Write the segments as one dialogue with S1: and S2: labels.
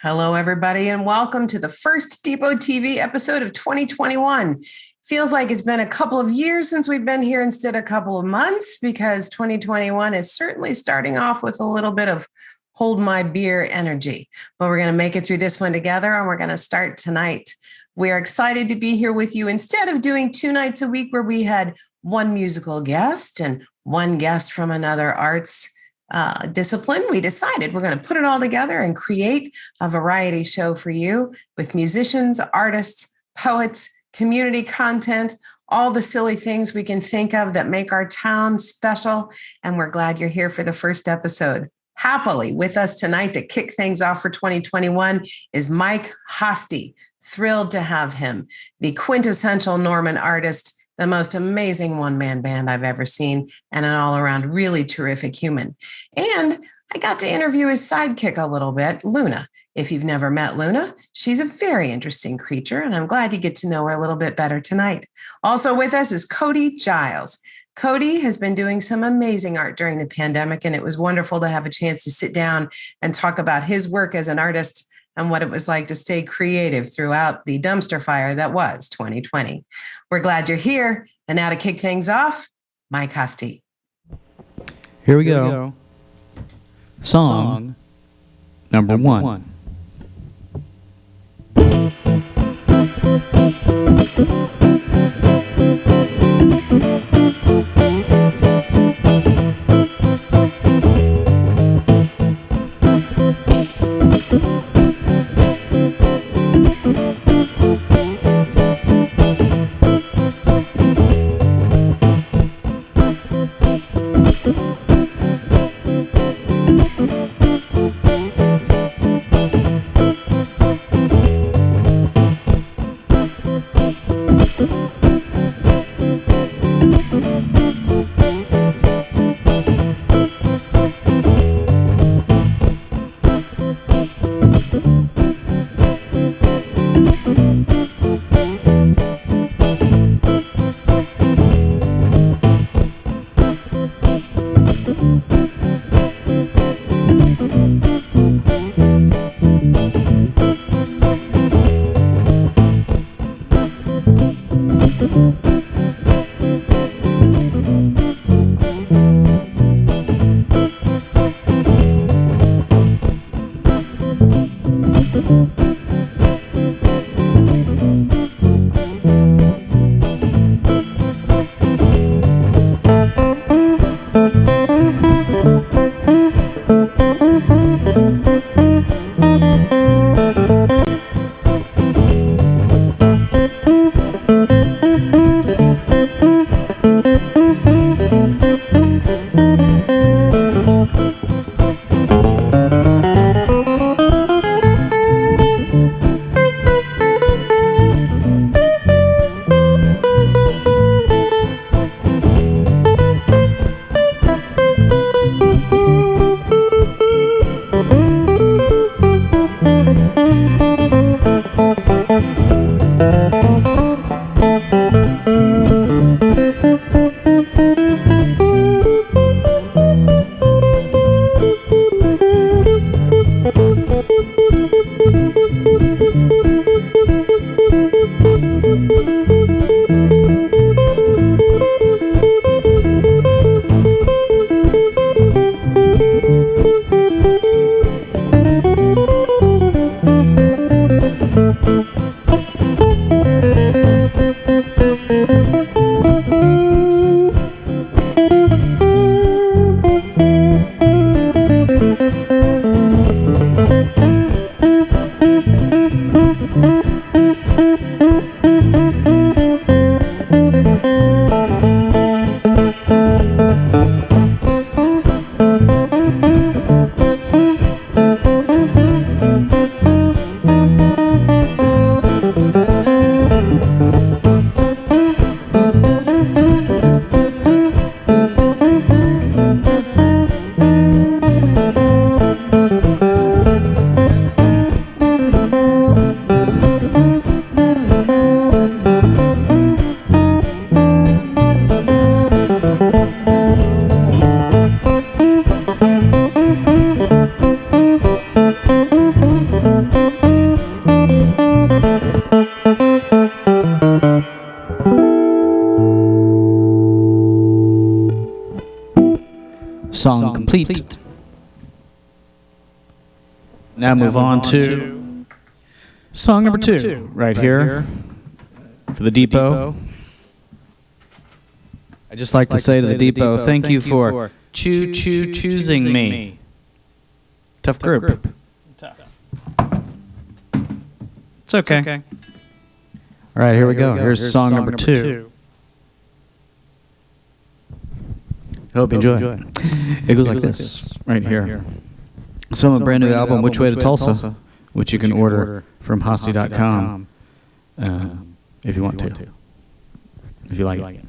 S1: Hello, everybody, and welcome to the first Depot TV episode of 2021. Feels like it's been a couple of years since we've been here instead of a couple of months, because 2021 is certainly starting off with a little bit of hold my beer energy. But we're going to make it through this one together, and we're going to start tonight. We're excited to be here with you. Instead of doing 2 nights a week where we had one musical guest and one guest from another arts discipline, we decided we're going to put it all together and create a variety show for you with musicians, artists, poets, community content, all the silly things we can think of that make our town special. And we're glad you're here for the first episode. Happily with us tonight to kick things off for 2021 is Mike Hosty. Thrilled to have him, the quintessential Norman artist, the most amazing one-man band I've ever seen, and an all-around really terrific human. And I got to interview his sidekick a little bit, Luna. If you've never met Luna, she's a very interesting creature, and I'm glad you get to know her a little bit better tonight. Also with us is Cody Giles. Cody has been doing some amazing art during the pandemic, and it was wonderful to have a chance to sit down and talk about his work as an artist and what it was like to stay creative throughout the dumpster fire that was 2020. We're glad you're here. And now to kick things off, Mike Hosty.
S2: Here we go. Song number one. Song complete. Now move on to song number 2, right here for the Depot. I just like to say to the Depot, thank you for choosing me. Tough group. It's okay. All right, here we go. Here's song number 2. Hope you enjoy. It goes like this, right here. Some of a brand new album, Which Way to Tulsa, which you can order from Hosty.com if you want to, if you like it.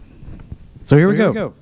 S2: So here we go.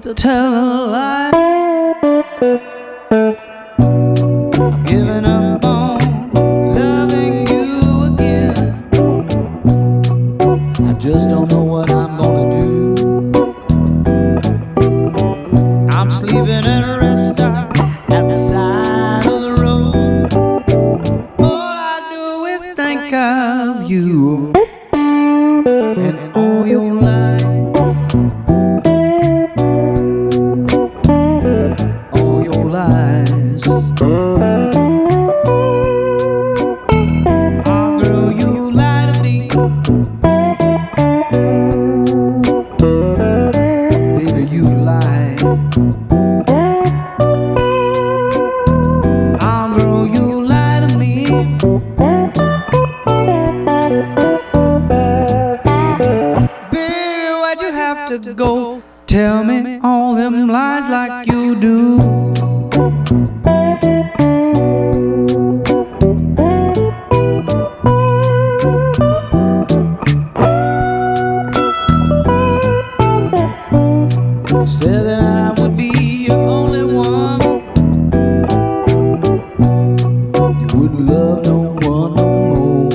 S2: To tell a lie, I've given up on loving you again. I just don't know what I'm gonna do. I'm sleeping at a rest stop at the side of the road. All I do is think of you and all your lies. To go tell me all them lies like you do. Said that I would be your only one. You wouldn't love no one no more.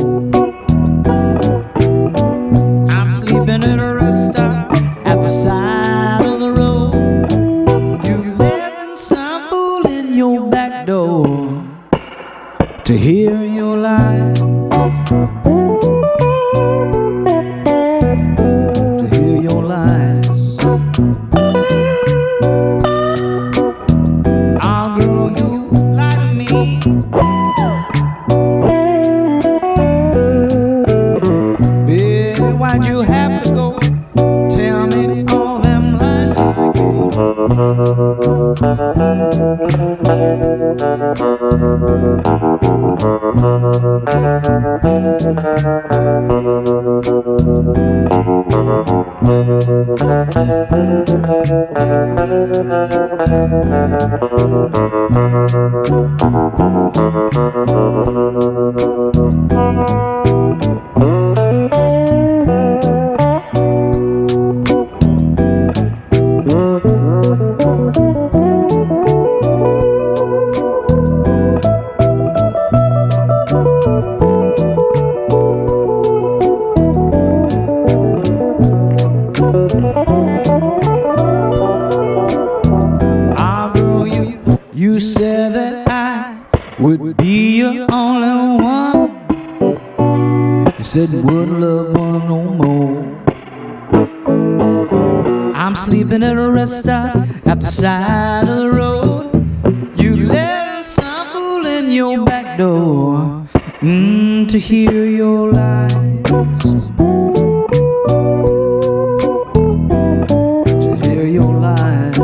S2: I'm sleeping in a rest stop at the side of the road. You letting some fool in your back door to hear your lies, to hear your lies. Oh, girl, you lie to me. Baby, why'd you have to go? Tell me all them lies like you. said wouldn't love one no more. I'm sleeping at a rest stop at the side of the road. You let some fool in your back door to hear your lies. To hear your lies.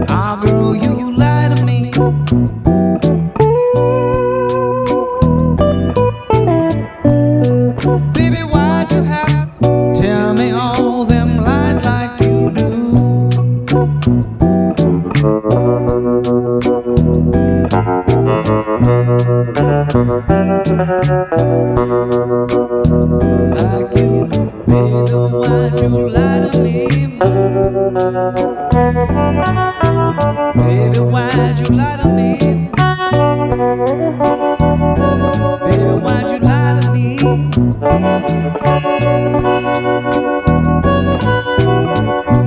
S2: Ah, girl, you lie to me. Baby, why'd you have to tell me all them lies like you do? Like you, baby, why'd you lie to me? Baby, why'd you lie to me? Baby, why'd you lie to me?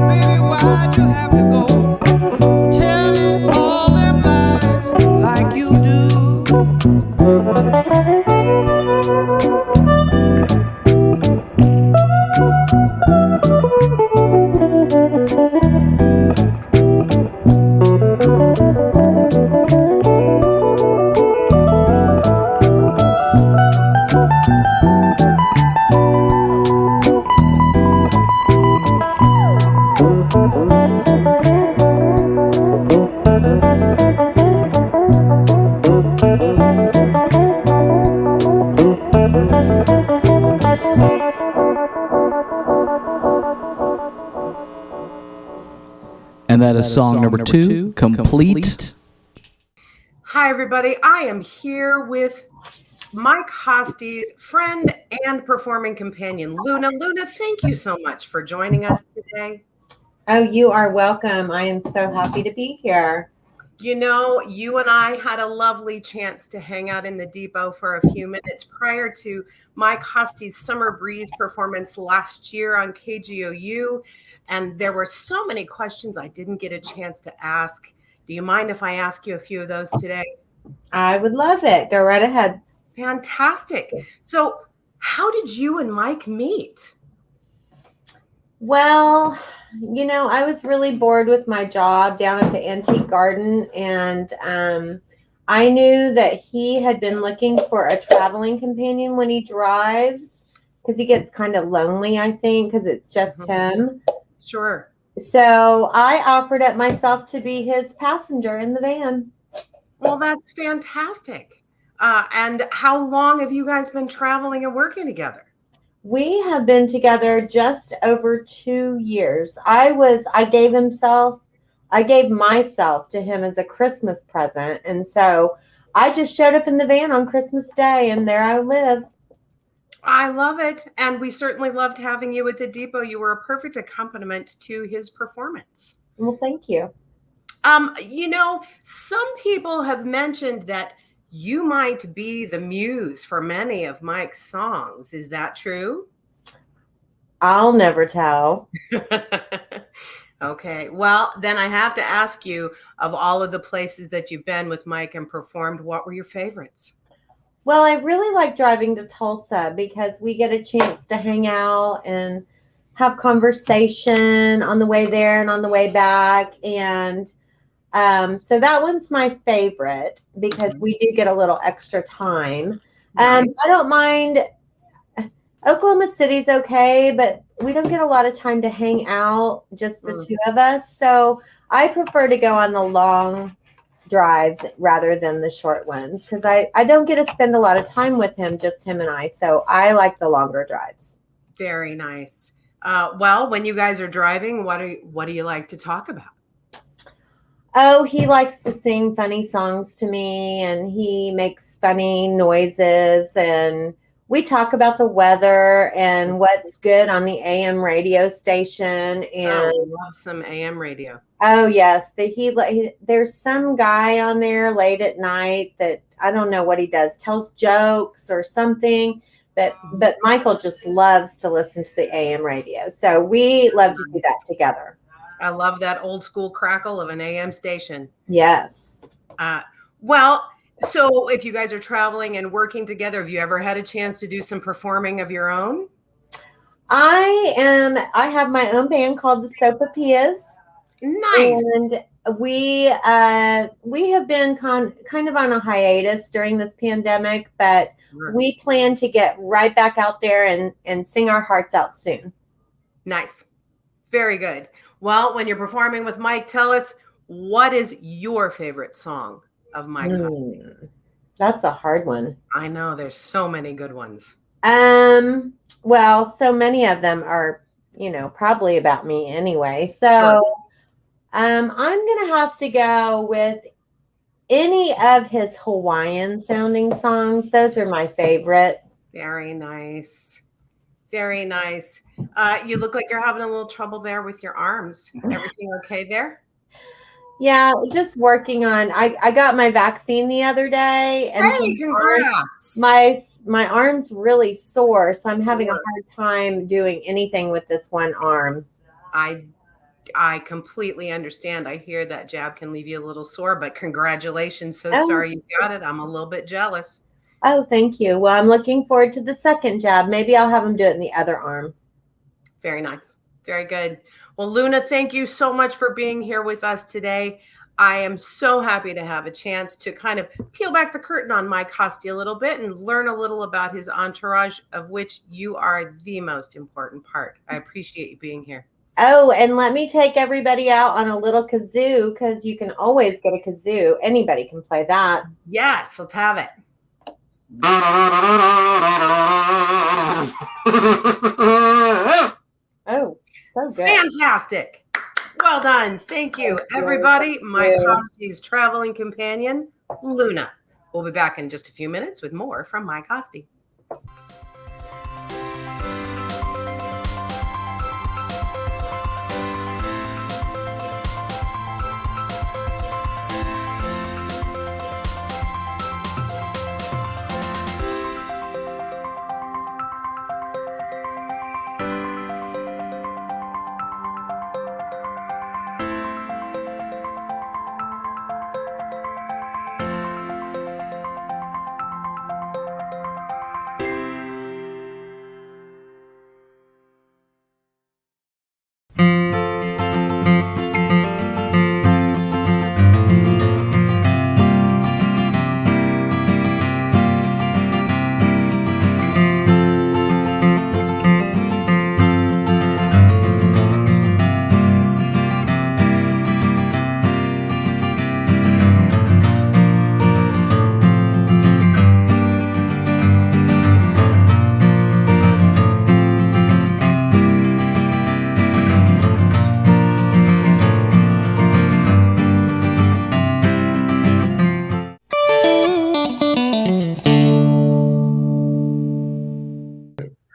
S2: Baby, why'd you have to go? Tell me all them lies like you do. And that is song number 2, Complete.
S1: Hi, everybody. I am here with Mike Hosty's friend and performing companion, Luna. Luna, thank you so much for joining us today.
S3: Oh, you are welcome. I am so happy to be here.
S1: You know, you and I had a lovely chance to hang out in the depot for a few minutes prior to Mike Hosty's Summer Breeze performance last year on KGOU. And there were so many questions I didn't get a chance to ask. Do you mind if I ask you a few of those today?
S3: I would love it. Go right ahead.
S1: Fantastic. So how did you and Mike meet?
S3: Well, you know, I was really bored with my job down at the Antique Garden, and I knew that he had been looking for a traveling companion when he drives, because he gets kind of lonely, I think, because it's just him.
S1: Sure.
S3: So I offered up myself to be his passenger in the van.
S1: Well, that's fantastic. And how long have you guys been traveling and working together?
S3: We have been together just over 2 years. I gave myself to him as a Christmas present. And so I just showed up in the van on Christmas Day, and there I live.
S1: I love it. And we certainly loved having you at the depot. You were a perfect accompaniment to his performance.
S3: Well, thank you.
S1: You know, some people have mentioned that you might be the muse for many of Mike's songs. Is that true?
S3: I'll never tell.
S1: Okay. Well, then I have to ask you, of all of the places that you've been with Mike and performed, what were your favorites?
S3: Well, I really like driving to Tulsa because we get a chance to hang out and have conversation on the way there and on the way back. And so that one's my favorite because we do get a little extra time.
S1: Nice.
S3: I don't mind. Oklahoma City's okay, but we don't get a lot of time to hang out, just the two of us. So I prefer to go on the long drives rather than the short ones because I don't get to spend a lot of time with him, just him and I. So I like the longer drives.
S1: Very nice. Well, when you guys are driving, what do you like to talk about?
S3: Oh, he likes to sing funny songs to me, and he makes funny noises, and we talk about the weather and what's good on the AM radio station. And
S1: I love some AM radio.
S3: Oh yes, there's some guy on there late at night that I don't know what he does, tells jokes or something. But Michael just loves to listen to the AM radio, so we love to do that together.
S1: I love that old school crackle of an AM station.
S3: Yes.
S1: Well, So if you guys are traveling and working together, have you ever had a chance to do some performing of your own?
S3: I have my own band called the Sopapillas.
S1: Nice.
S3: And we have been kind of on a hiatus during this pandemic, but we plan to get right back out there and sing our hearts out soon.
S1: Nice. Very good. Well, when you're performing with Mike, tell us, what is your favorite song of Mike Hosty?
S3: That's a hard one.
S1: I know there's so many good ones.
S3: Well, so many of them are, probably about me anyway. So
S1: Sure.
S3: I'm going to have to go with any of his Hawaiian sounding songs. Those are my favorite.
S1: Very nice. Very nice. You look like you're having a little trouble there with your arms. Everything okay there?
S3: Yeah, just working on. I got my vaccine the other day, and
S1: hey, congrats!
S3: My arm's really sore, so I'm having a hard time doing anything with this one arm.
S1: I completely understand. I hear that jab can leave you a little sore, but congratulations. So sorry you got it. I'm a little bit jealous.
S3: Oh, thank you. Well, I'm looking forward to the second jab. Maybe I'll have him do it in the other arm.
S1: Very nice. Very good. Well, Luna, thank you so much for being here with us today. I am so happy to have a chance to kind of peel back the curtain on Mike Hosty a little bit and learn a little about his entourage, of which you are the most important part. I appreciate you being here.
S3: Oh, and let me take everybody out on a little kazoo, because you can always get a kazoo. Anybody can play that.
S1: Yes, let's have it.
S3: Oh, so good.
S1: Fantastic. Well done. Thank you, everybody. Mike Hosty's traveling companion, Luna. We'll be back in just a few minutes with more from Mike Hosty.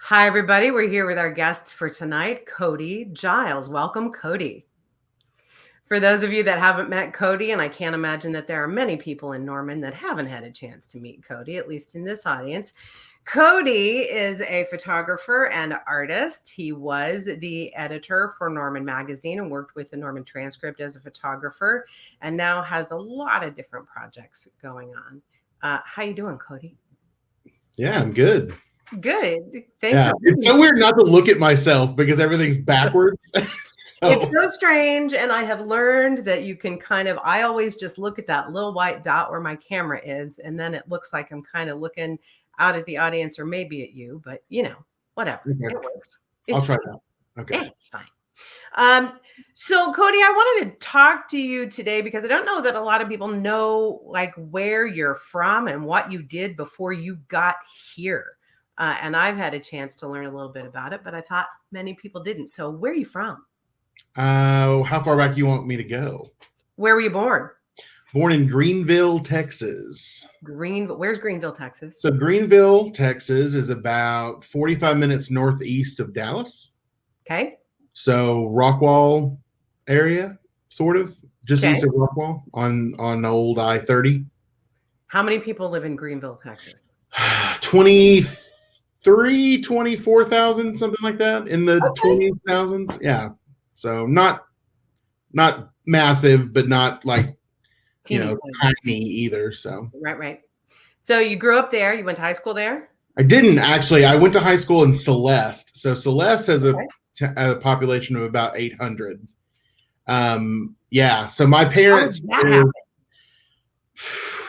S1: Hi, everybody. We're here with our guest for tonight, Cody Giles. Welcome, Cody. For those of you that haven't met Cody, and I can't imagine that there are many people in Norman that haven't had a chance to meet Cody, at least in this audience. Cody is a photographer and artist. He was the editor for Norman Magazine and worked with the Norman Transcript as a photographer, and now has a lot of different projects going on. How you doing, Cody?
S4: Yeah, I'm good.
S1: Good. Thanks.
S4: Yeah, it's so weird not to look at myself because everything's backwards.
S1: It's so strange. And I have learned that you can I always just look at that little white dot where my camera is. And then it looks like I'm kind of looking out at the audience or maybe at you, but whatever. Okay. It works.
S4: I'll try that. Okay.
S1: Yeah, it's fine. So Cody, I wanted to talk to you today because I don't know that a lot of people know where you're from and what you did before you got here. And I've had a chance to learn a little bit about it, but I thought many people didn't. So where are you from?
S4: How far back do you want me to go?
S1: Where were you born?
S4: Born in Greenville, Texas.
S1: Where's Greenville, Texas?
S4: So Greenville, Texas is about 45 minutes northeast of Dallas.
S1: Okay.
S4: So Rockwall area, sort of, just east of Rockwall on old I-30.
S1: How many people live in Greenville, Texas?
S4: 24,000, something like that, in the 20,000s. Yeah. So not massive, but not
S1: Teeny
S4: tiny either. So
S1: right. So you grew up there. You went to high school there?
S4: I didn't actually. I went to high school in Celeste. So Celeste has a population of about 800. Yeah. So my parents,
S1: How did that happen?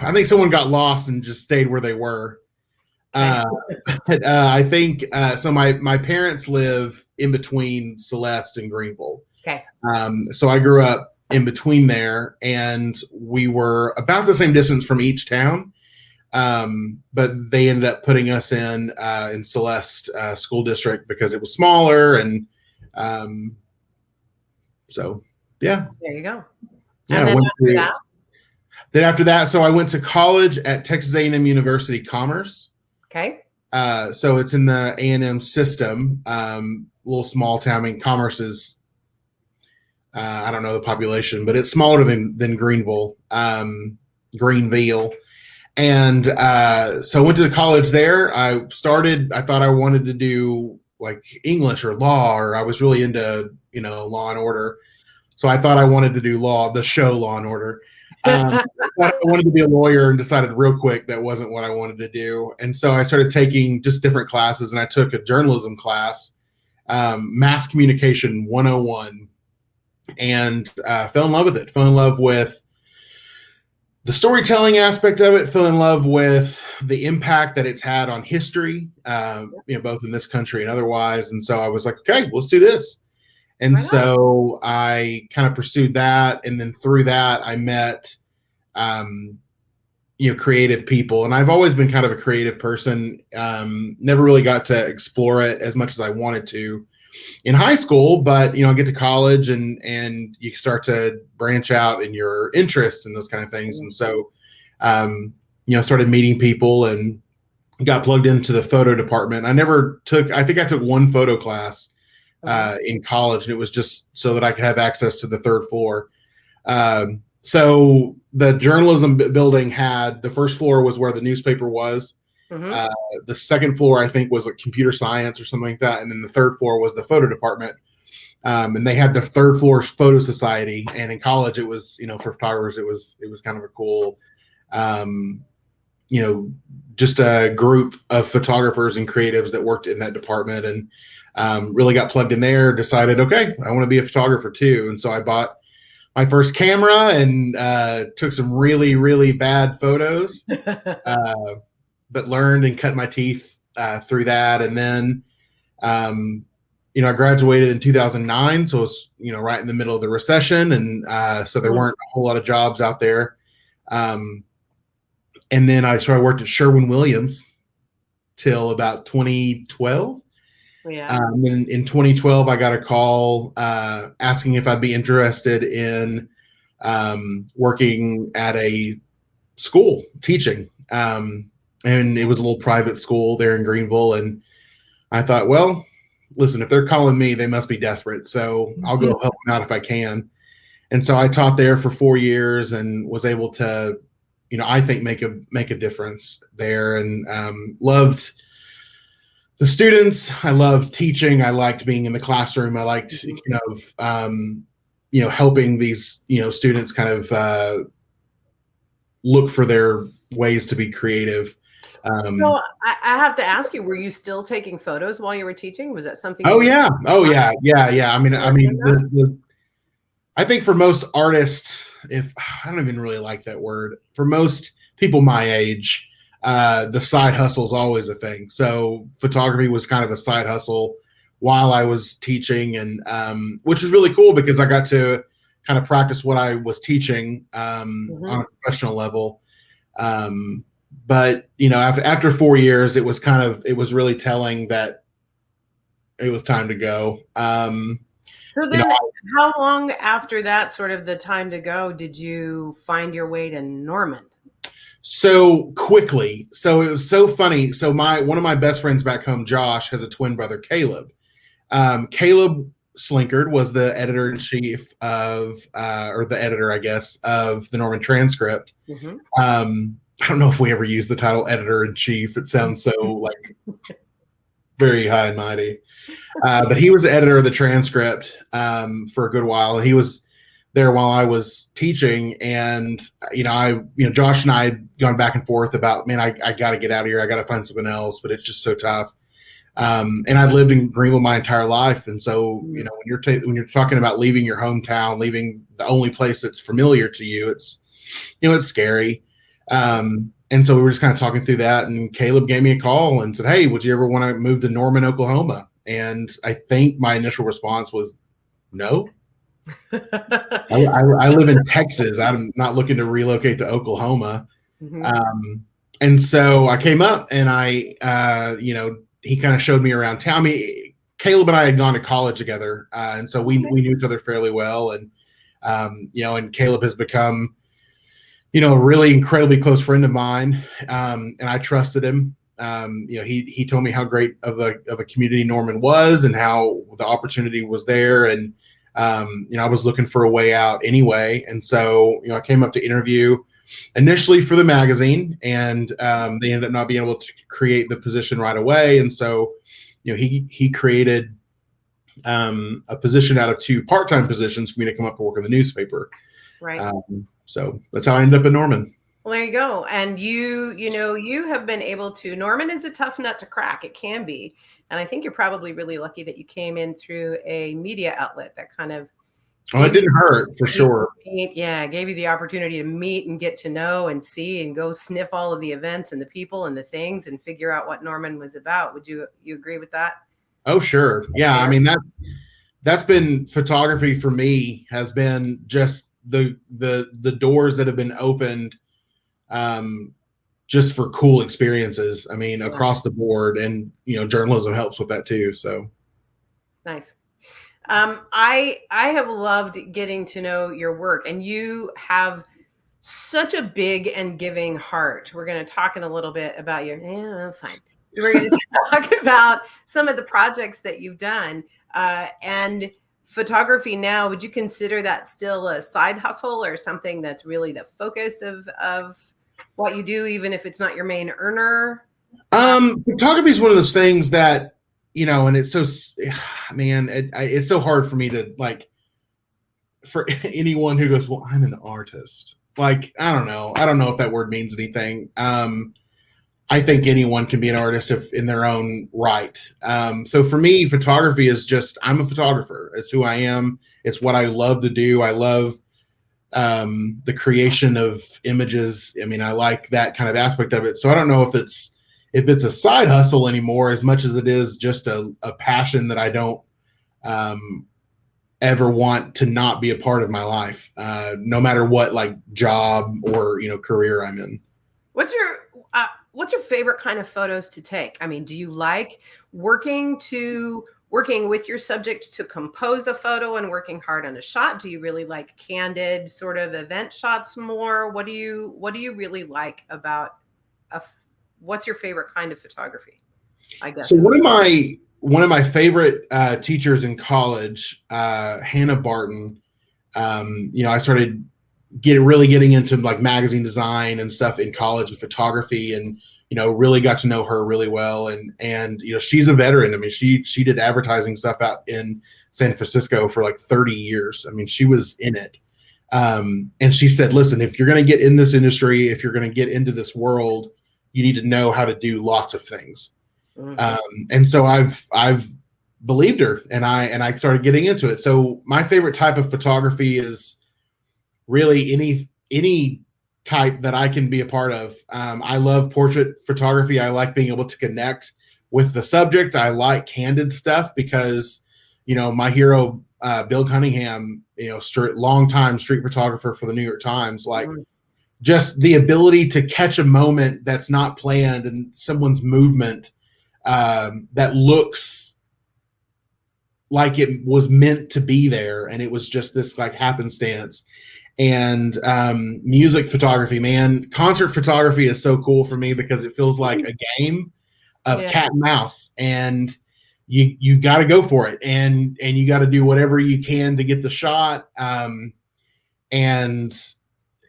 S4: I think someone got lost and just stayed where they were. I think so. My parents live in between Celeste and Greenville.
S1: Okay.
S4: So I grew up in between there, and we were about the same distance from each town. But they ended up putting us in Celeste school district because it was smaller, and so yeah.
S1: There you go.
S4: Yeah,
S1: and then
S4: after that, so I went to college at Texas A&M University Commerce.
S1: Okay.
S4: So it's in the A&M system, little small town. I mean, Commerce is, I don't know the population, but it's smaller than Greenville. And so I went to college there. I thought I wanted to do like English or law, or I was really into, Law and Order. So I thought I wanted to do the show Law and Order. I wanted to be a lawyer and decided real quick that wasn't what I wanted to do. And so I started taking just different classes, and I took a journalism class, Mass Communication 101, and fell in love with it. Fell in love with the storytelling aspect of it, fell in love with the impact that it's had on history, both in this country and otherwise. And so I was like, okay, let's do this. And so I kind of pursued that. And then through that, I met, creative people. And I've always been kind of a creative person. Never really got to explore it as much as I wanted to in high school, but, I get to college and you start to branch out in your interests and those kind of things. And so, started meeting people and got plugged into the photo department. I think I took one photo class in college, and it was just so that I could have access to the third floor. So the journalism building had, the first floor was where the newspaper was. Mm-hmm. The second floor, I think, was like computer science or something like that. And then the third floor was the photo department. And they had the third floor photo society. And in college, it was, for photographers, it was kind of a cool, just a group of photographers and creatives that worked in that department, and really got plugged in there, decided, okay, I want to be a photographer too. And so I bought my first camera and took some really, really bad photos, but learned and cut my teeth through that. And then, I graduated in 2009. So it was, right in the middle of the recession. And so there weren't a whole lot of jobs out there. And then I worked at Sherwin-Williams till about 2012.
S1: Yeah.
S4: In 2012, I got a call asking if I'd be interested in working at a school teaching. And it was a little private school there in Greenville. And I thought, well, listen, if they're calling me, they must be desperate. So I'll go help them out if I can. And so I taught there for 4 years and was able to, I think make a difference there, and loved the students. I loved teaching. I liked being in the classroom. I liked, helping these, students kind of look for their ways to be creative.
S1: So I have to ask you, were you still taking photos while you were teaching? Was that something?
S4: Yeah. I mean, I think for most artists, I don't even really like that word, for most people my age, the side hustle is always a thing. So photography was kind of a side hustle while I was teaching, and which is really cool because I got to kind of practice what I was teaching on a professional level. But after 4 years, it was really telling that it was time to go.
S1: So then how long after that, sort of the time to go, did you find your way to Norman?
S4: So quickly. So it was so funny. So one of my best friends back home, Josh, has a twin brother, Caleb. Caleb Slinkard was the editor-in-chief of, or the editor, I guess, of the Norman Transcript. Mm-hmm. I don't know if we ever used the title editor-in-chief. It sounds so like very high and mighty. But he was the editor of the Transcript for a good while. He was there while I was teaching. And, Josh and I had gone back and forth about, man, I got to get out of here. I got to find something else, but it's just so tough. And I've lived in Greenville my entire life. And so, when you're talking about leaving your hometown, leaving the only place that's familiar to you, it's scary. And so we were just kind of talking through that, and Caleb gave me a call and said, "Hey, would you ever want to move to Norman, Oklahoma?" And I think my initial response was, "No." I live in Texas. I'm not looking to relocate to Oklahoma. Mm-hmm. And so I came up, and he kind of showed me around town. Caleb and I had gone to college together, and so we knew each other fairly well. And and Caleb has become, a really incredibly close friend of mine, and I trusted him. He told me how great of a community Norman was, and how the opportunity was there, and I was looking for a way out anyway. And so I came up to interview initially for the magazine, and they ended up not being able to create the position right away. And so he created a position out of 2 part-time positions for me to come up and work in the newspaper.
S1: Right.
S4: So that's how I ended up in Norman.
S1: Well, there you go. And you have been able to, Norman is a tough nut to crack. It can be. And I think you're probably really lucky that you came in through a media outlet that kind of.
S4: Oh, it didn't hurt, for sure.
S1: Yeah, gave you the opportunity to meet and get to know and see and go sniff all of the events and the people and the things and figure out what Norman was about. Would you agree with that? Oh, sure. Yeah. I mean, that's been photography for me, has been just the doors that have been opened just for cool experiences. I mean, across the board, and journalism helps with that too. So nice. I have loved getting to know your work, and you have such a big and giving heart. We're going to talk in a little bit about fine. We're going to talk about some of the projects that you've done, and photography now. Would you consider that still a side hustle, or something that's really the focus of what you do, even if it's not your main earner?
S4: Photography is one of those things that, and it's so, man, it's so hard for me to, like, for anyone who goes, well, I'm an artist. Like, I don't know if that word means anything. I think anyone can be an artist if in their own right. So for me, photography is just, I'm a photographer. It's who I am. It's what I love to do. I love the creation of images. I mean, I like that kind of aspect of it. So I don't know if it's a side hustle anymore, as much as it is just a passion that I don't ever want to not be a part of my life, no matter what, like, job or career I'm in. What's your favorite kind of photos to take? I mean, do you like working with your subject to compose a photo and working hard on a shot? Do you really like candid sort of event shots more? What do you really like about what's your favorite kind of photography? I guess. So one of my favorite teachers in college, Hannah Barton, I started really getting into, like, magazine design and stuff in college, and photography, and really got to know her really well. And she's a veteran. I mean, she did advertising stuff out in San Francisco for like 30 years. I mean, she was in it. And she said, listen, if you're going to get in this industry, if you're going to get into this world, you need to know how to do lots of things. Mm-hmm. And so I've believed her, and I started getting into it. So my favorite type of photography is really any type that I can be a part of. I love portrait photography. I like being able to connect with the subject. I like candid stuff because, my hero, Bill Cunningham, longtime street photographer for the New York Times, like, just the ability to catch a moment that's not planned and someone's movement that looks like it was meant to be there, and it was just this, like, happenstance. And music photography, man, concert photography is so cool for me because it feels like a game of cat and mouse, and you got to go for it, and you got to do whatever you can to get the shot. And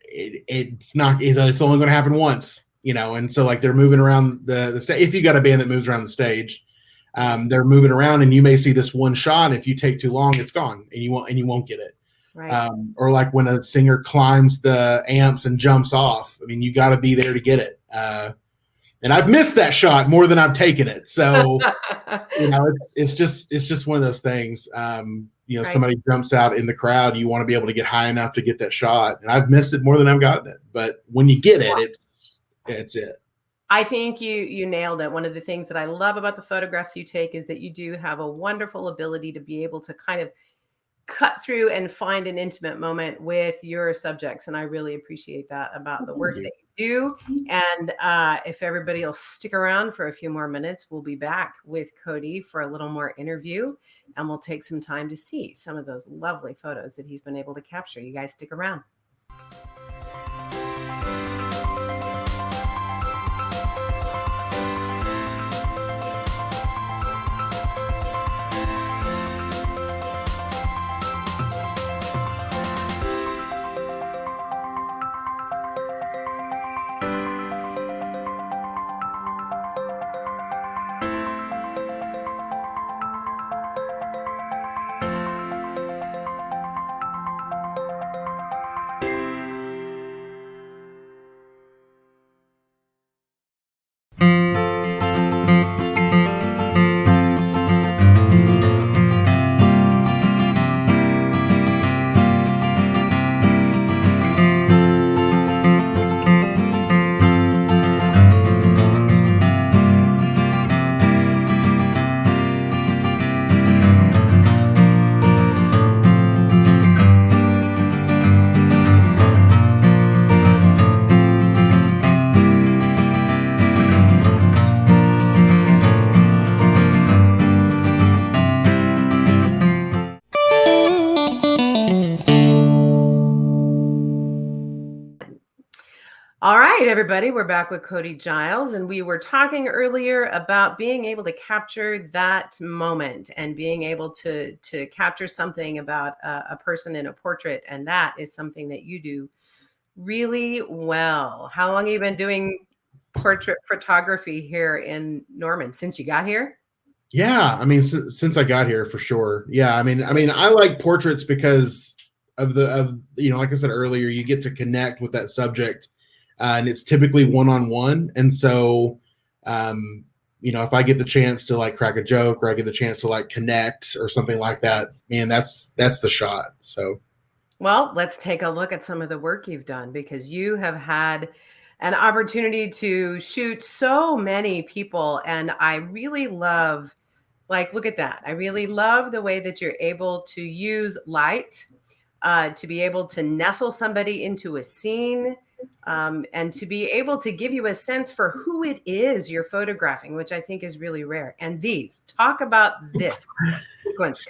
S4: it's only going to happen once, and so, like, they're moving around the stage. If you got a band that moves around the stage, they're moving around, and you may see this one shot. If you take too long, it's gone, and you won't get it.
S1: Right.
S4: Or like when a singer climbs the amps and jumps off. I mean, you got to be there to get it. And I've missed that shot more than I've taken it. So, it's just one of those things. Right. Somebody jumps out in the crowd, you want to be able to get high enough to get that shot. And I've missed it more than I've gotten it. But when you get it, it's it.
S1: I think you nailed it. One of the things that I love about the photographs you take is that you do have a wonderful ability to be able to kind of cut through and find an intimate moment with your subjects. And I really appreciate that about the work that you do. And if everybody will stick around for a few more minutes, we'll be back with Cody for a little more interview, and we'll take some time to see some of those lovely photos that he's been able to capture. You guys stick around. All right, everybody, we're back with Cody Giles, and we were talking earlier about being able to capture that moment and being able to capture something about a person in a portrait, and that is something that you do really well. How long have you been doing portrait photography here in Norman? Since you got here?
S4: Yeah, I mean, since I got here, for sure. Yeah, I mean, I like portraits because of like I said earlier, you get to connect with that subject. And it's typically one-on-one. And so, if I get the chance to like crack a joke, or I get the chance to like connect or something like that, man, that's the shot. So,
S1: well, let's take a look at some of the work you've done, because you have had an opportunity to shoot so many people. And I really love, look at that. I really love the way that you're able to use light to be able to nestle somebody into a scene. And to be able to give you a sense for who it is you're photographing, which I think is really rare. And talk about this sequence.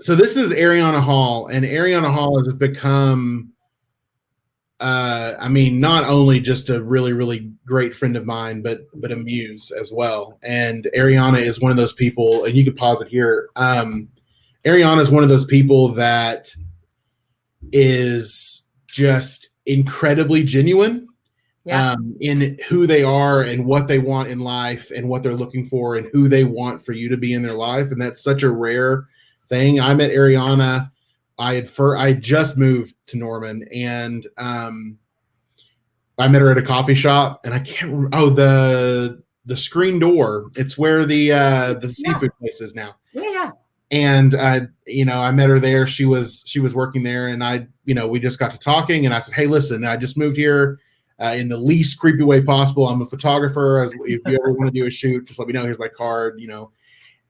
S4: So this is Ariana Hall, and Ariana Hall has become, not only just a really, really great friend of mine, but a muse as well. And Ariana is one of those people, and you can pause it here. Ariana is one of those people that is just incredibly genuine in who they are and what they want in life and what they're looking for and who they want for you to be in their life. And that's such a rare thing. I met Ariana. I just moved to Norman, and I met her at a coffee shop, and I can't remember. Oh, the Screen Door. It's where the seafood place is now.
S1: Yeah.
S4: And I met her there. She was working there, and we just got to talking, and I said, "Hey, listen, I just moved here in the least creepy way possible. I'm a photographer. If you ever want to do a shoot, just let me know. Here's my card."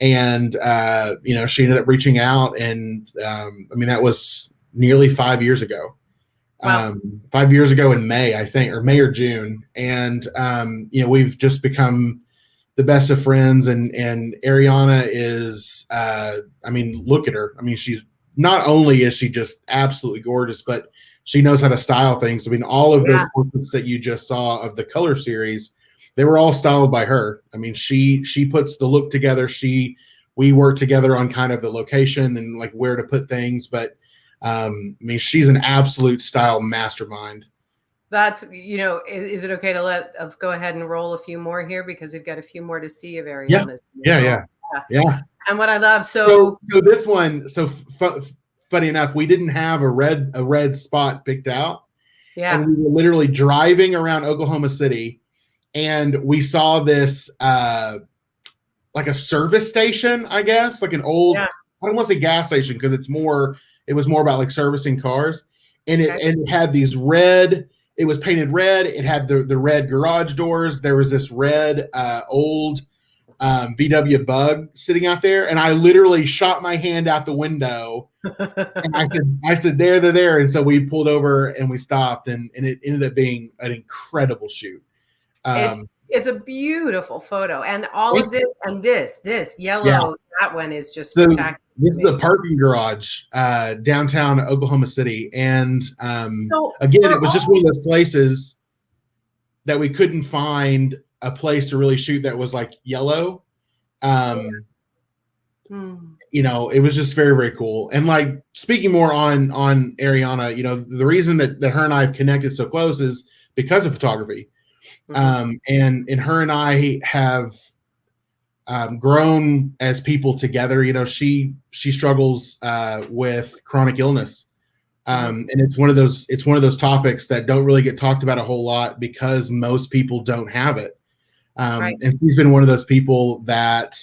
S4: And she ended up reaching out, and that was nearly 5 years ago.
S1: Wow.
S4: 5 years ago in May, I think, or May or June, and we've just become the best of friends. And Ariana is, look at her. I mean, she's not only is she just absolutely gorgeous, but she knows how to style things. I mean, all of those portraits that you just saw of the color series, they were all styled by her. I mean, she puts the look together. We work together on kind of the location and like where to put things, but she's an absolute style mastermind.
S1: That's, is it okay to let's go ahead and roll a few more here, because we've got a few more to see of Ariana's.
S4: Yeah.
S1: And what I love,
S4: so this one, funny enough, we didn't have a red spot picked out.
S1: Yeah.
S4: And we were literally driving around Oklahoma City, and we saw this like a service station, I guess, like an old, I don't want to say gas station because it was more about like servicing cars. And it had these red, it was painted red. It had the red garage doors. There was this red old VW Bug sitting out there, and I literally shot my hand out the window, and I said, they're there. And so we pulled over and we stopped, and it ended up being an incredible shoot.
S1: It's a beautiful photo, and all of this and this yellow, that one is just spectacular.
S4: This is the parking garage downtown Oklahoma City, and again, it was just one of those places that we couldn't find a place to really shoot that was like yellow. You know, it was just very, very cool. And like speaking more on Ariana, you know, the reason that her and I have connected so close is because of photography. And her and I have grown as people together. You know, she struggles with chronic illness. And it's one of those topics that don't really get talked about a whole lot because most people don't have it. And she's been one of those people that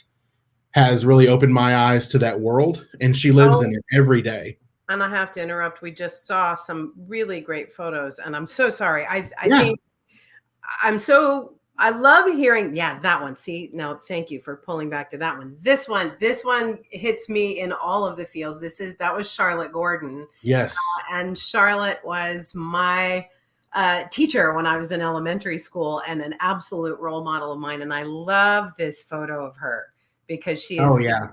S4: has really opened my eyes to that world, and she lives in it every day.
S1: And I have to interrupt. We just saw some really great photos, and I'm so sorry. I think I love hearing, that one. See, no, thank you for pulling back to that one. This one hits me in all of the feels. That was Charlotte Gordon.
S4: Yes.
S1: And Charlotte was my teacher when I was in elementary school and an absolute role model of mine. And I love this photo of her because she is an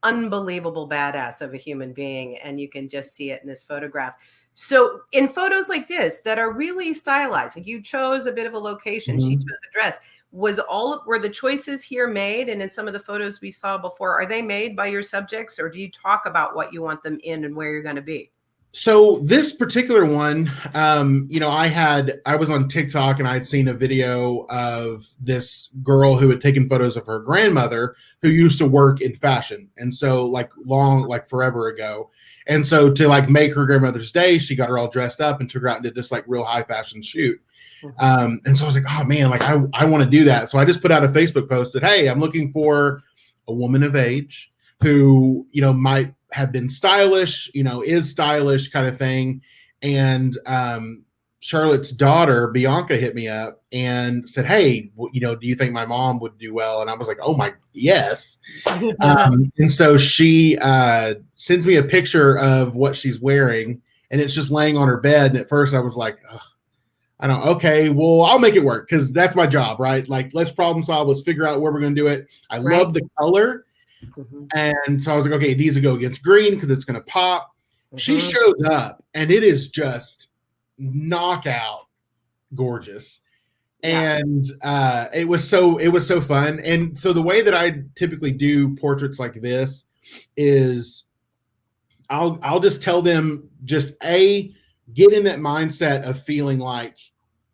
S1: unbelievable badass of a human being. And you can just see it in this photograph. So in photos like this that are really stylized, like you chose a bit of a location, she chose a dress. Were the choices here made? And in some of the photos we saw before, are they made by your subjects, or do you talk about what you want them in and where you're going to be?
S4: So this particular one, you know, I was on TikTok and I'd seen a video of this girl who had taken photos of her grandmother who used to work in fashion. And so like forever ago. And so to like make her grandmother's day, she got her all dressed up and took her out and did this like real high fashion shoot. And so I was like, oh man, like I want to do that. So I just put out a Facebook post that, hey, I'm looking for a woman of age who, you know, might have been stylish, you know, is stylish kind of thing. And Charlotte's daughter, Bianca, hit me up and said, hey, you know, do you think my mom would do well? And I was like, oh my, yes. And so she sends me a picture of what she's wearing, and it's just laying on her bed. And at first I was like, okay, well, I'll make it work because that's my job, right? Like, let's problem solve. Let's figure out where we're going to do it. I love the color. And so I was like, okay, it needs to go against green because it's going to pop. She shows up and it is just knockout gorgeous. And it was so fun. And so the way that I typically do portraits like this is I'll just tell them get in that mindset of feeling like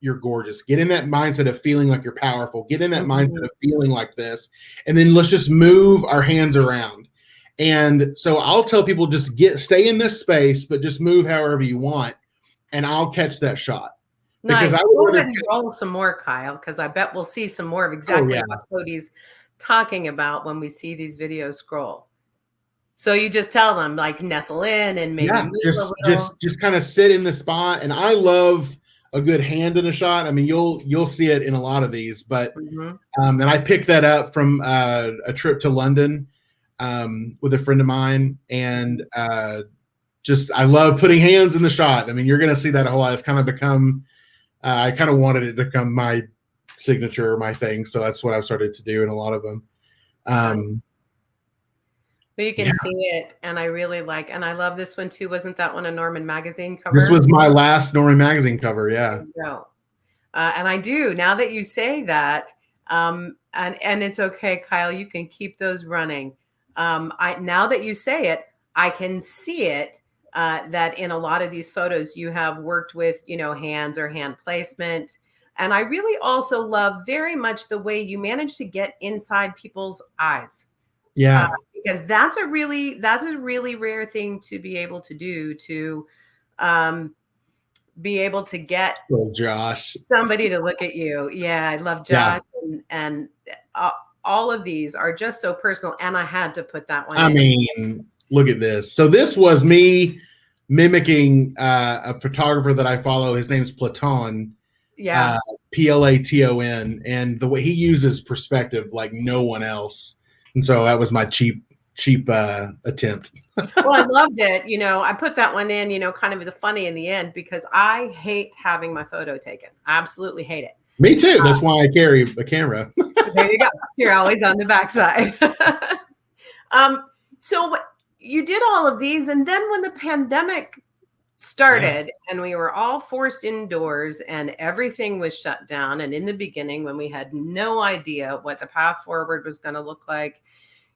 S4: you're gorgeous. Get in that mindset of feeling like you're powerful. Get in that mindset of feeling like this. And then let's just move our hands around. And so I'll tell people just stay in this space, but just move however you want. And I'll catch that shot.
S1: Nice. Go ahead and roll some more, Kyle, because I bet we'll see some more of exactly what Cody's talking about when we see these videos scroll. So you just tell them like nestle in and maybe
S4: just kind of sit in the spot. And I love a good hand in a shot. I mean, you'll see it in a lot of these, but and I picked that up from a trip to London with a friend of mine, and I love putting hands in the shot. I mean, you're going to see that a whole lot. It's kind of become I kind of wanted it to become my signature or my thing, so that's what I've started to do in a lot of them.
S1: But you can see it, and I really like, and I love this one too. Wasn't that one a Norman Magazine cover?
S4: This was my last Norman Magazine cover, yeah.
S1: And I do, now that you say that, and it's okay, Kyle, you can keep those running. Now that you say it, I can see it, that in a lot of these photos you have worked with, you know, hands or hand placement. And I really also love very much the way you manage to get inside people's eyes. because that's a really rare thing to be able to do, to be able to get
S4: Josh,
S1: somebody to look at you. Yeah, I love Josh, and all of these are just so personal. And I had to put that one in.
S4: I mean, look at this. So this was me mimicking a photographer that I follow. His name's Platon.
S1: Yeah.
S4: Platon, and the way he uses perspective like no one else. And so that was my cheap attempt.
S1: Well, I loved it. I put that one in, kind of as a funny in the end, because I hate having my photo taken. I absolutely hate it.
S4: Me too. That's why I carry a camera.
S1: There you go. You're always on the backside. So you did all of these, and then when the pandemic started and we were all forced indoors and everything was shut down, and in the beginning when we had no idea what the path forward was going to look like,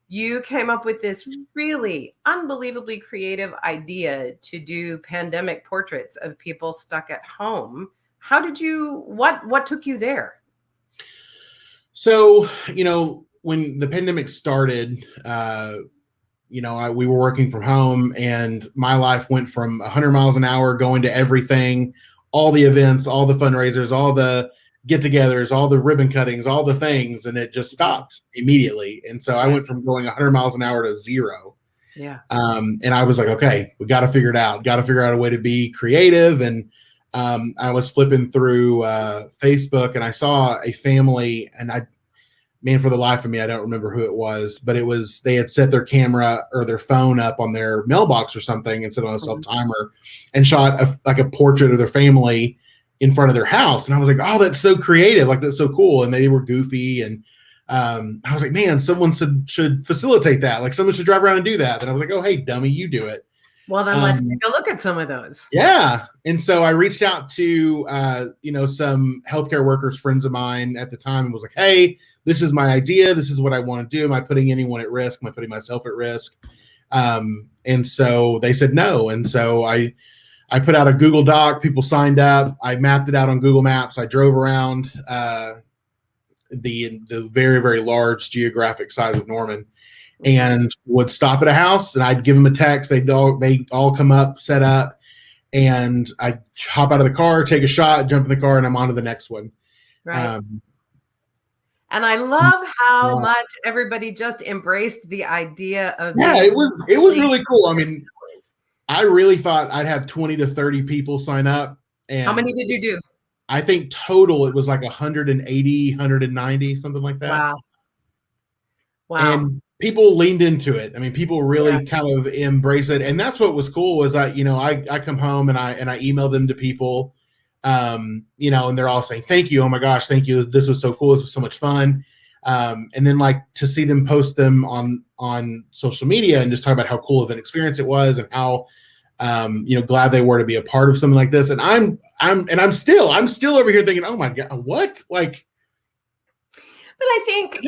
S1: you came up with this really unbelievably creative idea to do pandemic portraits of people stuck at home. How did you, what took you there?
S4: So, when the pandemic started, we were working from home, and my life went from 100 miles an hour going to everything, all the events, all the fundraisers, all the get-togethers, all the ribbon cuttings, all the things, and it just stopped immediately. And so I went from going 100 miles an hour to zero.
S1: Yeah.
S4: And I was like, okay, we got to figure it out. Got to figure out a way to be creative. And I was flipping through Facebook, and I saw a family, and for the life of me, I don't remember who it was, but they had set their camera or their phone up on their mailbox or something and set on a self-timer and shot a portrait of their family in front of their house. And I was like, oh, that's so creative. Like, that's so cool. And they were goofy. And I was like, man, someone should facilitate that. Like, someone should drive around and do that. And I was like, oh, hey, dummy, you do it.
S1: Well, then let's take a look at some of those.
S4: Yeah. And so I reached out to, some healthcare workers, friends of mine at the time, and was like, hey, this is my idea. This is what I want to do. Am I putting anyone at risk? Am I putting myself at risk? And so they said no. And so I put out a Google Doc. People signed up. I mapped it out on Google Maps. I drove around the very, very large geographic size of Norman, and would stop at a house, and I'd give them a text. They all come up, set up, and I hop out of the car, take a shot, jump in the car, and I'm on to the next one.
S1: Right. And I love how much everybody just embraced the idea of.
S4: Yeah, it was really cool. I mean, I really thought I'd have 20 to 30 people sign up. And
S1: how many did you do?
S4: I think total it was like 180, 190, something like that.
S3: Wow.
S4: And people leaned into it. I mean, people really kind of embrace it. And that's what was cool was I come home and I email them to people, and they're all saying, thank you. Oh my gosh, thank you. This was so cool. This was so much fun. And then like to see them post them on social media and just talk about how cool of an experience it was and how, glad they were to be a part of something like this. And I'm still over here thinking, oh my God, what? Like,
S1: but I think,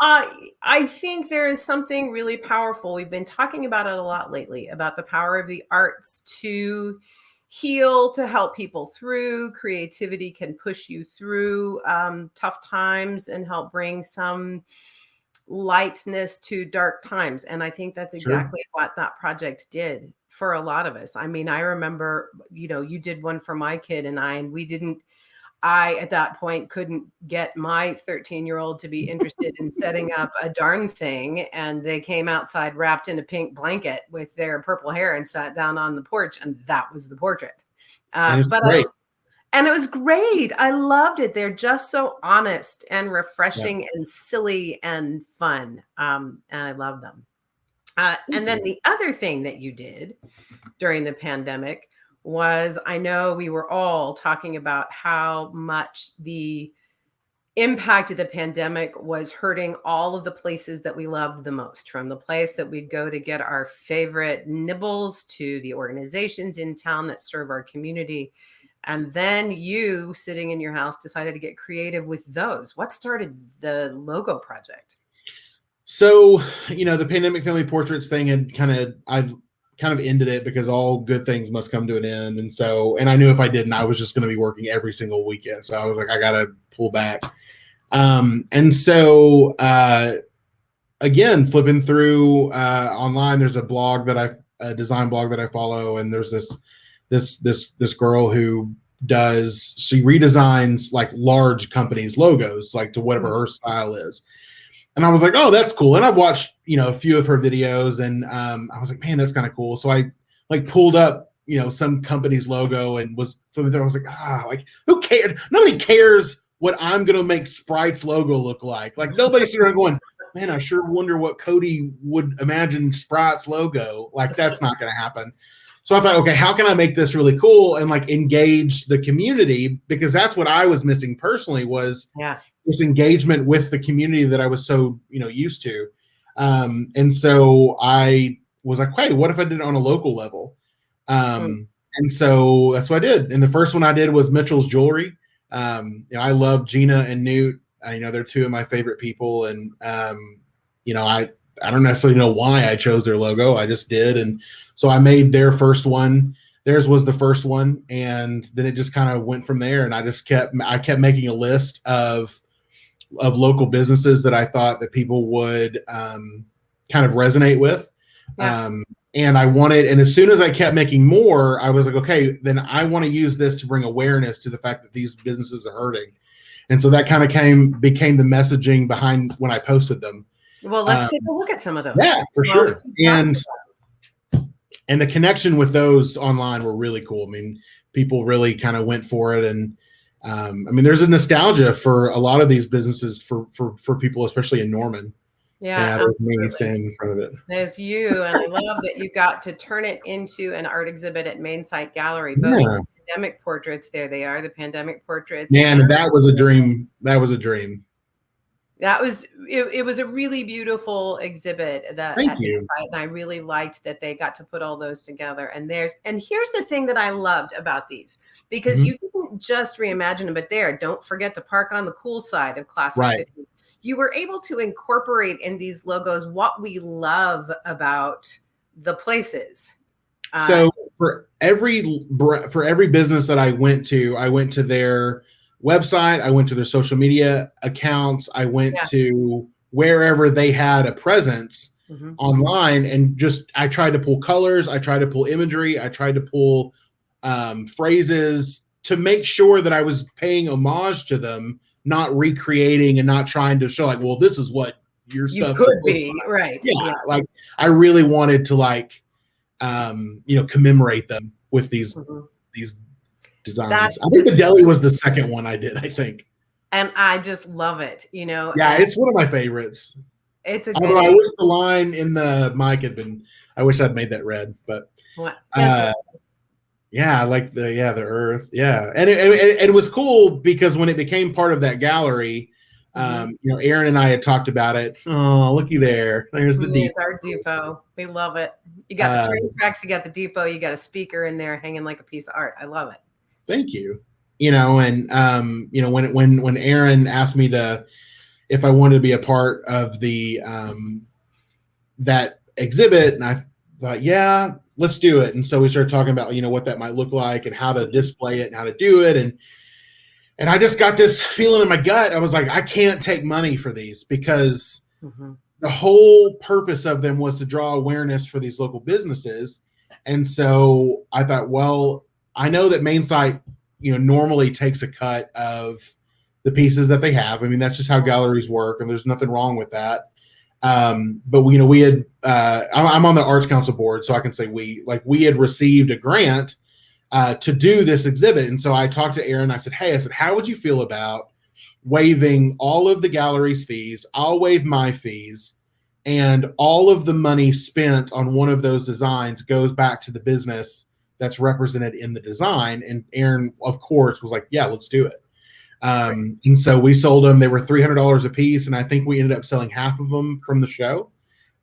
S1: I think there is something really powerful. We've been talking about it a lot lately, about the power of the arts to heal, to help people through. Creativity can push you through tough times and help bring some lightness to dark times. And I think that's exactly what that project did for a lot of us. I mean, I remember, you did one for my kid and I, at that point, couldn't get my 13-year-old to be interested in setting up a darn thing. And they came outside wrapped in a pink blanket with their purple hair and sat down on the porch. And that was the portrait. And it was great. I loved it. They're just so honest and refreshing and silly and fun. And I love them. And then the other thing that you did during the pandemic was, I know we were all talking about how much the impact of the pandemic was hurting all of the places that we loved the most, from the place that we'd go to get our favorite nibbles to the organizations in town that serve our community. And then you, sitting in your house, decided to get creative with those. What started the logo project?
S4: So, the Pandemic Family Portraits thing had I kind of ended it because all good things must come to an end. And I knew if I didn't, I was just going to be working every single weekend. So I was like, I got to pull back. And so again, flipping through online, there's a design blog that I follow, and there's this girl who she redesigns like large companies' logos, like to whatever her style is. And I was like, oh, that's cool. And I've watched, a few of her videos, and I was like, man, that's kind of cool. So I like pulled up, some company's logo and was flipping through. I was like, like who cares? Nobody cares what I'm going to make Sprite's logo look like. Like nobody's sitting there going, man, I sure wonder what Cody would imagine Sprite's logo. Like that's not going to happen. So I thought, okay, how can I make this really cool and like engage the community? Because that's what I was missing personally was this engagement with the community that I was so, used to. And so I was like, hey, what if I did it on a local level? And so that's what I did. And the first one I did was Mitchell's Jewelry. I love Gina and Newt. They're two of my favorite people. And, I don't necessarily know why I chose their logo. I just did. And so I made their first one. Theirs was the first one. And then it just kind of went from there. And I kept making a list of local businesses that I thought that people would kind of resonate with. And as soon as I kept making more, I was like, okay, then I want to use this to bring awareness to the fact that these businesses are hurting. And so that kind of became the messaging behind when I posted them.
S1: Well, let's take a look at some of those.
S4: Yeah, for sure. And the connection with those online were really cool. I mean, people really kind of went for it. And there's a nostalgia for a lot of these businesses for people, especially in Norman.
S1: Yeah,
S4: there's me standing in front of it.
S1: There's you, and I love that you got to turn it into an art exhibit at Mainsite Gallery. Both pandemic portraits, there they are, the pandemic portraits.
S4: Man, that was a dream. That was a dream.
S1: It was a really beautiful exhibit
S4: Thank you.
S1: Mainsite, and I really liked that they got to put all those together. And here's the thing that I loved about these, because you didn't just reimagine them, but don't forget to park on the cool side of Classic 50. You were able to incorporate in these logos what we love about the places.
S4: So for every business that I went to their website, I went to their social media accounts, I went to wherever they had a presence online, and I tried to pull colors, I tried to pull imagery, I tried to pull phrases to make sure that I was paying homage to them, not recreating and not trying to show like, well, this is what your stuff
S1: could be, right?
S4: Yeah, like I really wanted to commemorate them with these designs. I think the Deli was the second one I did, I think.
S1: And I just love it,
S4: Yeah, it's one of my favorites.
S1: It's
S4: although I wish the line in the mic had been, I wish I'd made that red, but yeah, like the earth. Yeah. And it was cool because when it became part of that gallery, Aaron and I had talked about it. Oh, looky there. There's the depot.
S1: Our depot. We love it. You got the train tracks, you got the depot, you got a speaker in there hanging like a piece of art. I love it.
S4: Thank you. When Aaron asked me if I wanted to be a part of the that exhibit, and I thought, yeah, let's do it. And so we started talking about, what that might look like and how to display it and how to do it. And I just got this feeling in my gut. I was like, I can't take money for these because the whole purpose of them was to draw awareness for these local businesses. And so I thought, well, I know that Mainsite, normally takes a cut of the pieces that they have. I mean, that's just how galleries work, and there's nothing wrong with that. But we had, I'm on the Arts Council board, so I can say we had received a grant to do this exhibit. And so I talked to Aaron. I said, how would you feel about waiving all of the gallery's fees? I'll waive my fees, and all of the money spent on one of those designs goes back to the business that's represented in the design. And Aaron, of course, was like, yeah, let's do it. And so we sold them. They were $300 a piece, and I think we ended up selling half of them from the show.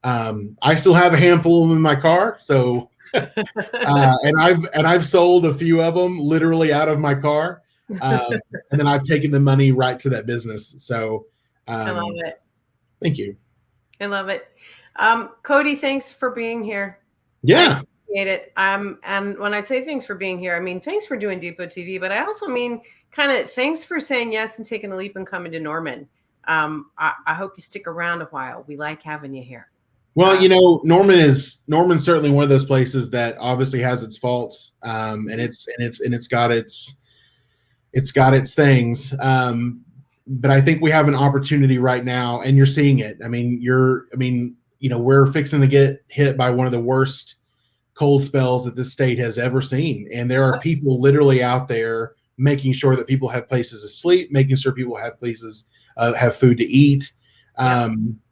S4: I still have a handful of them in my car, so and I've sold a few of them literally out of my car, and then I've taken the money right to that business. So
S1: I love it.
S4: Thank you.
S1: I love it. Cody, thanks for being here.
S4: Yeah.
S1: It. And when I say thanks for being here, I mean thanks for doing Depot TV, but I also mean kind of thanks for saying yes and taking a leap and coming to Norman. I hope you stick around a while. We like having you here.
S4: Well, Norman's certainly one of those places that obviously has its faults, and it's got its things. But I think we have an opportunity right now, and you're seeing it. We're fixing to get hit by one of the worst cold spells that this state has ever seen, and there are people literally out there making sure that people have places to sleep, making sure people have places, have food to eat.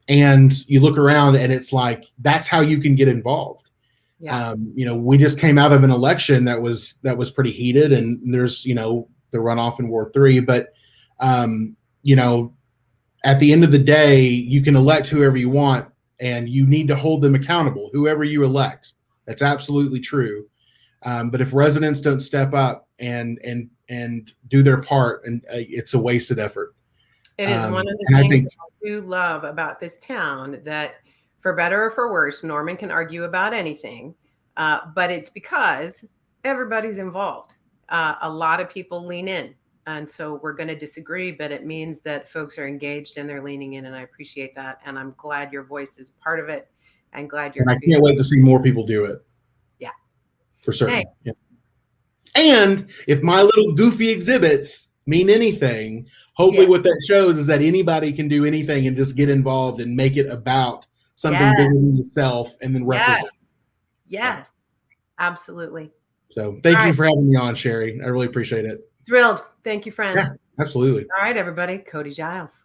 S4: And you look around and it's like, that's how you can get involved. Yeah. We just came out of an election that was pretty heated, and there's, the runoff in Ward 3, but, at the end of the day, you can elect whoever you want, and you need to hold them accountable, whoever you elect. That's absolutely true. But if residents don't step up and do their part, and it's a wasted effort.
S1: It is one of the things I do love about this town, that for better or for worse, Norman can argue about anything, but it's because everybody's involved. A lot of people lean in, and so we're going to disagree, but it means that folks are engaged and they're leaning in, and I appreciate that. And I'm glad your voice is part of it, and glad you're.
S4: And I can't wait to see more people do it.
S1: Yeah,
S4: for certain. Yeah. And if my little goofy exhibits mean anything, hopefully what that shows is that anybody can do anything and just get involved and make it about something bigger than yourself, and then represent.
S1: Yes, absolutely.
S4: So thank you for having me on, Sherry. I really appreciate it.
S1: Thrilled. Thank you, friend.
S4: Yeah, absolutely.
S1: All right, everybody. Cody Giles.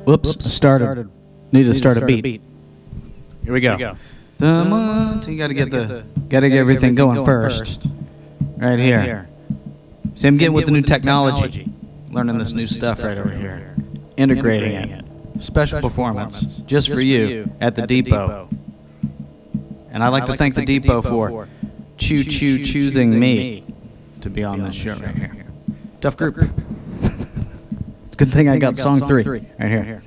S2: Whoops, started. Need to start a beat. Here we go. You gotta get everything going first. Right here. See, I'm getting with the new technology. Learning this new stuff right over here. Integrating it. Special performance just for you at the Depot. And I'd like to thank the Depot for choosing me to be on this show right here. Tough group. It's a good thing I got song 3 right here.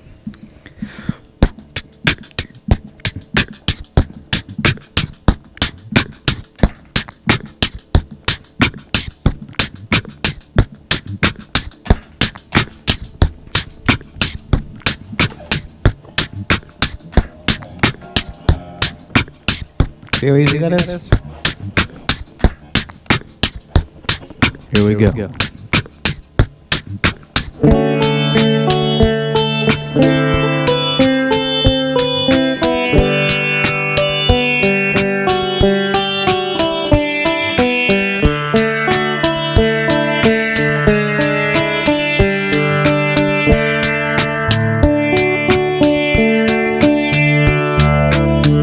S2: See how easy that is? Here we go.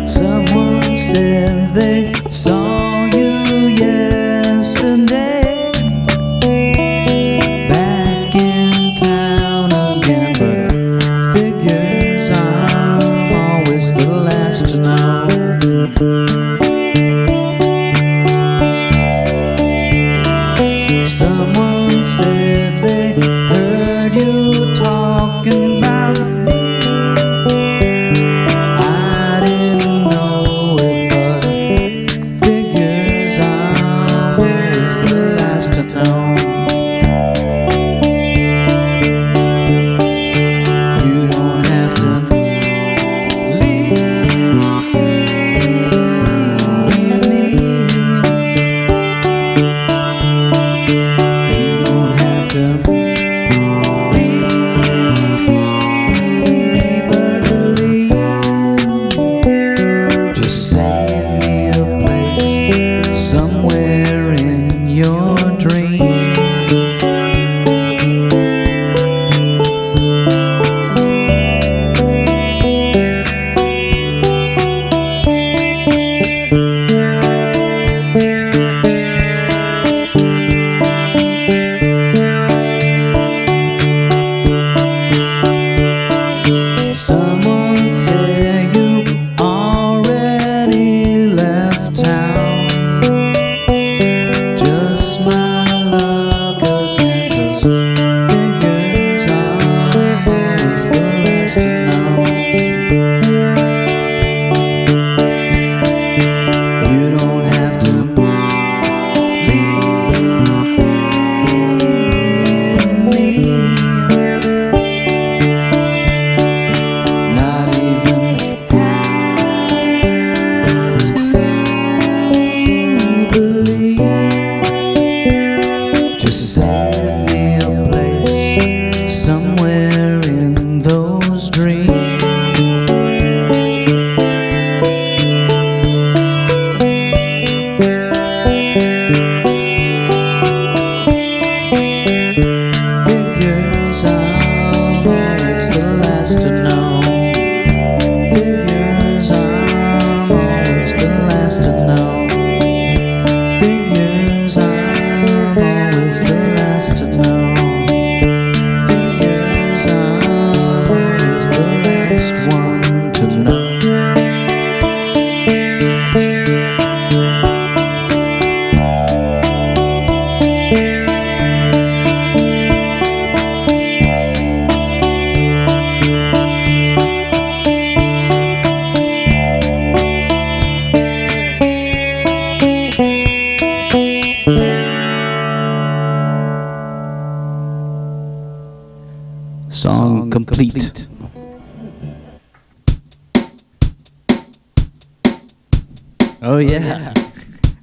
S2: Someone said they saw you yesterday. Save me a place somewhere in those dreams. Figures I'm always the last to know. Figures I'm always the last to know. Figures I'm always the last to know. Figures I'm always the last one to know. Song complete. Oh yeah,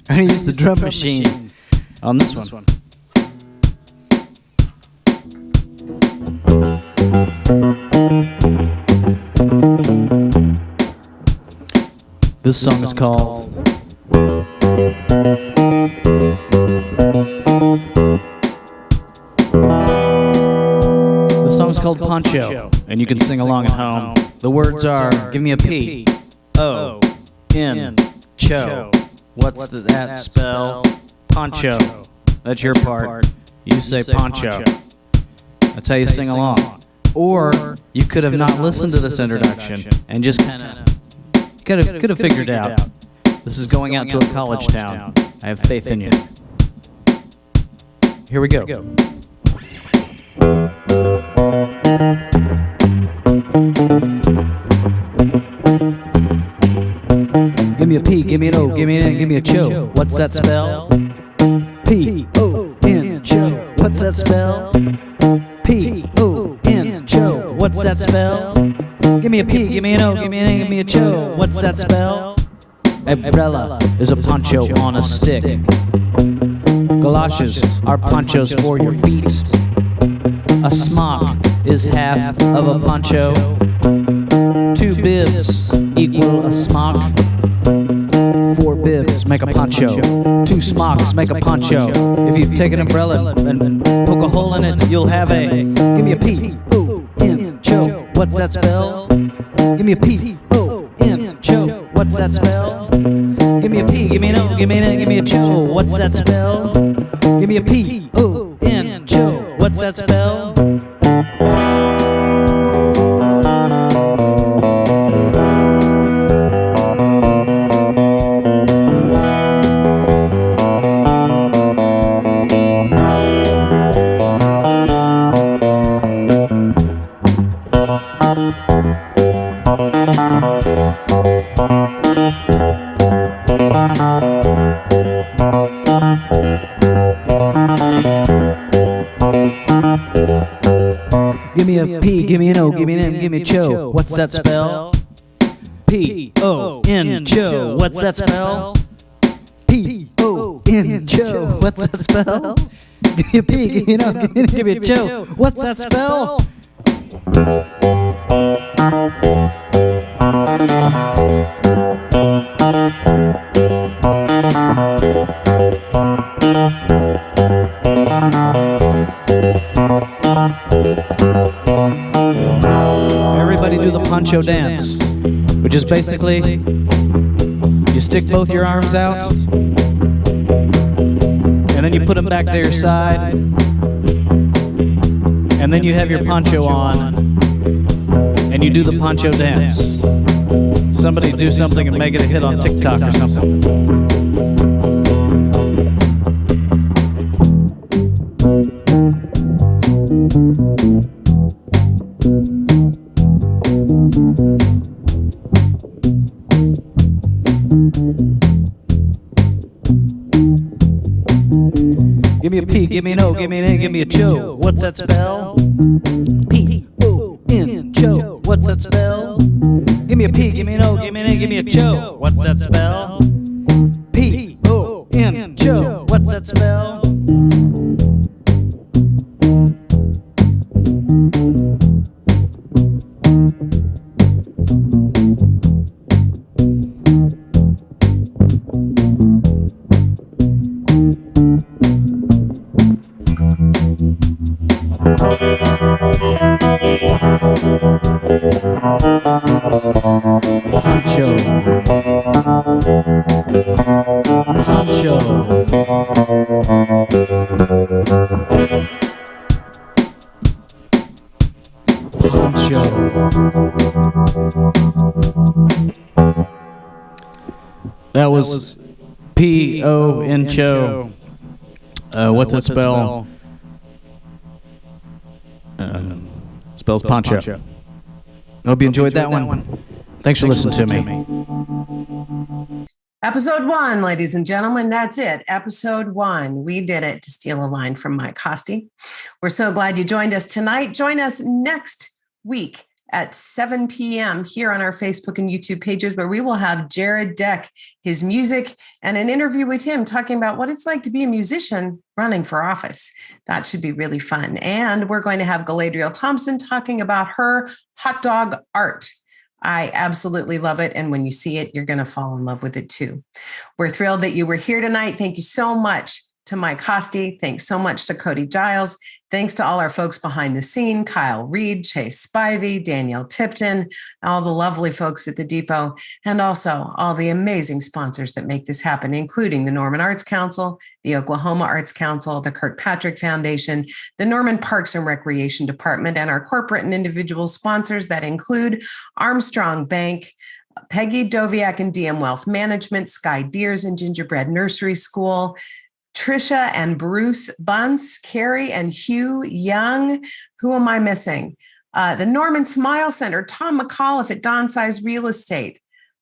S2: I'm gonna use the drum machine on this one. This song is called Poncho, and you can sing along at home. The words are, give me a P, O, N, cho. What's that spell? Poncho. That's your part. You say poncho. That's how you sing along. Or you could have not listened to this introduction and just could have figured out. This is going out to a college town. I have faith in you. Here we go. Give me a P, give me an O, give me an N, give me a cho. What's that spell? P-O-N, cho. What's that spell? P-O-N, cho. What's that spell? Give me a P, give me an O, give me an N, give me a cho. What's that spell? Umbrella is a poncho on a stick. Galoshes are ponchos for your feet. A smock is half of a poncho. 2 bibs equal a smock. 4 bibs make a poncho. 2 smocks make a poncho. If you take an umbrella and poke a hole in it, you'll have a. Give me a P, O, N, cho. What's that spell? Give me a P, O, N, cho. What's that spell? Give me a P, give me an O, give me an N, give me a cho. What's that spell? Give me a P, O, N, cho. What's that spell? Give me a P, give me an O, give me an N, give me a cho. What's that spell? P-O-N, cho. What's that spell? P-O-N, cho. What's that spell? Give me a P, give me an O, give me an N, give me a cho. What's that spell? Everybody do the poncho dance, which is basically you stick both your arms out and then you put them back to your side and then you have your poncho on and you do the poncho dance. Somebody do something and make it a hit on TikTok or something. Give me a P, give me an O, give me an N, give me a cho. What's that spell? P-O-N, cho. What's that spell? Give me a P, give me an O, give me an N, give me a cho. What's that spell? P-O-N, cho. What's that spell? Poncho. That was Poncho. What's it spell? Spells Poncho. Hope you enjoyed that one. Thanks for listening to me.
S1: Episode 1, ladies and gentlemen, that's it. Episode 1. We did it, to steal a line from Mike Hosty. We're so glad you joined us tonight. Join us next week at 7 p.m. here on our Facebook and YouTube pages, where we will have Jared Deck, his music, and an interview with him talking about what it's like to be a musician running for office. That should be really fun. And we're going to have Galadriel Thompson talking about her hot dog art. I absolutely love it. And when you see it, you're going to fall in love with it too. We're thrilled that you were here tonight. Thank you so much to Mike Hosty. Thanks so much to Cody Giles. Thanks to all our folks behind the scene, Kyle Reed, Chase Spivey, Danielle Tipton, all the lovely folks at the Depot, and also all the amazing sponsors that make this happen, including the Norman Arts Council, the Oklahoma Arts Council, the Kirkpatrick Foundation, the Norman Parks and Recreation Department, and our corporate and individual sponsors that include Armstrong Bank, Peggy Doviak and DM Wealth Management, Sky Deers and Gingerbread Nursery School, Trisha and Bruce Bunce, Carrie and Hugh Young. Who am I missing? The Norman Smile Center, Tom McAuliffe at Don Size Real Estate,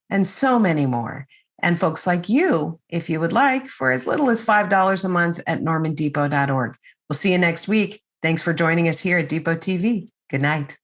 S1: and so many more. And folks like you, if you would like, for as little as $5 a month at normandepot.org. We'll see you next week. Thanks for joining us here at Depot TV. Good night.